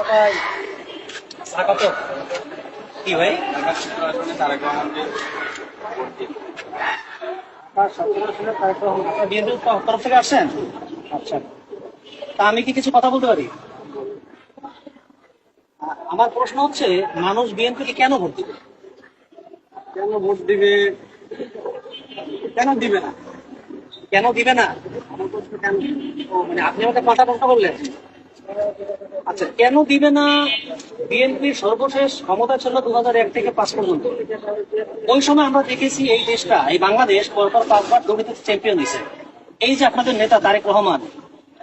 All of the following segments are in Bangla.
ভাই কত কি ভাই বিএনপির তরফ থেকে আসছেন? আচ্ছা, তা আমি কি কিছু কথা বলতে পারি? আমার প্রশ্ন হচ্ছে, মানুষ বিএনপিকে কেন ভোট দিবে? কেন ভোট দিবে? কেন দিবে না? কেন দিবে না? আমার প্রশ্ন কেন? ও, মানে আপনি আমাকে পাল্টা প্রশ্ন করলেন। আচ্ছা, কেন দিবে না? বিএনপির সর্বশেষ ক্ষমতা ছিল 2001 থেকে 5 পর্যন্ত। ওই সময় আমরা দেখেছি এই দেশটা, এই বাংলাদেশ পরপর 5 বার দুর্নীতিতে চ্যাম্পিয়ন হয়েছে। এই যে আপনাদের নেতা তারেক রহমান,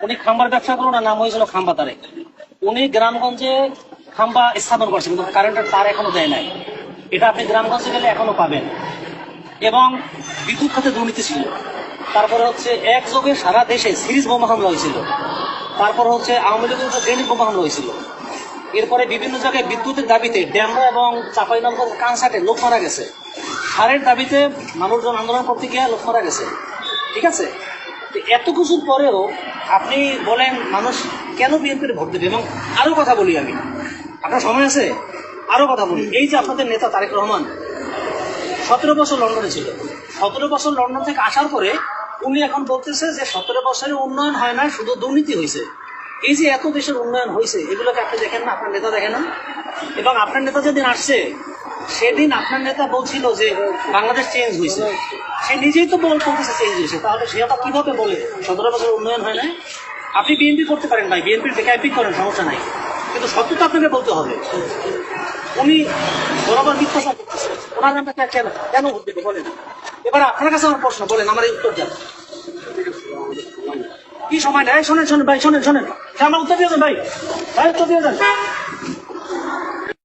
উনি খাম্বার ব্যবসা করুন, নাম হয়েছিল খাম্বা তারেক। উনি গ্রামগঞ্জে খাম্বা স্থাপন করছেন, কিন্তু কারেন্টের তার এখনো দেয় নাই। এটা আপনি গ্রামগঞ্জে গেলে এখনো পাবেন। এবং বিদ্যুৎ খাতে দুর্নীতি ছিল। তারপরে হচ্ছে একযোগে সারা দেশে সিরিজ বোমা হামলা হয়েছিল। তারপর হচ্ছে আওয়ামী লীগের গ্রেনেড বোমা হামলা হয়েছিল। এরপরে বিভিন্ন জায়গায় বিদ্যুতের দাবিতে ড্যামরা এবং চাঁপাইনবাবগঞ্জ কানসাটে লোক মারা গেছে। সারের দাবিতে মানুষজন আন্দোলন করতে গিয়ে লোক মারা গেছে। ঠিক আছে, এত কিছুর পরেও আপনি বলেন মানুষ কেন বিএনপির ভোট দেবে? এবং আরো কথা বলি আমি, আপনার সময় আছে? আরো কথা বলি। এই যে আপনাদের নেতা তারেক রহমান 17 বছর লন্ডনে ছিল। 17 বছর লন্ডন থেকে আসার পরে উনি এখন বলতেছে যে 17 বছরে উন্নয়ন হয় না, শুধু দুর্নীতি হয়েছে। এই যে এত দেশের উন্নয়ন হয়েছে, এগুলোকে আপনি দেখেন না? আপনার নেতা দেখেন না? এবং আপনার নেতা যেদিন আসছে সেদিন আপনার নেতা বলছিল যে বাংলাদেশ চেঞ্জ হয়েছে। সে নিজেই তো বলতেছে চেঞ্জ হয়েছে, তাহলে সে আবার কিভাবে বলে 17 বছর উন্নয়ন হয় না? আপনি বিএনপি করতে পারেন ভাই, বিএনপির ডেকাইপিং করেন, সমস্যা নাই, কিন্তু সত্য তো আপনাকে বলতে হবে। উনি বরাবর মিথ্যা করতেছে। ওনার নামটা কেন ভোট দেবে বলেন? এবার আপনার কাছে আমার প্রশ্ন, বলেন, আমার এই উত্তর দেন। কি সময় নেই? শোনেন ভাই, শোনেন, আমরা উত্তর দিয়ে দেন ভাই, উত্তর দিয়ে দেন।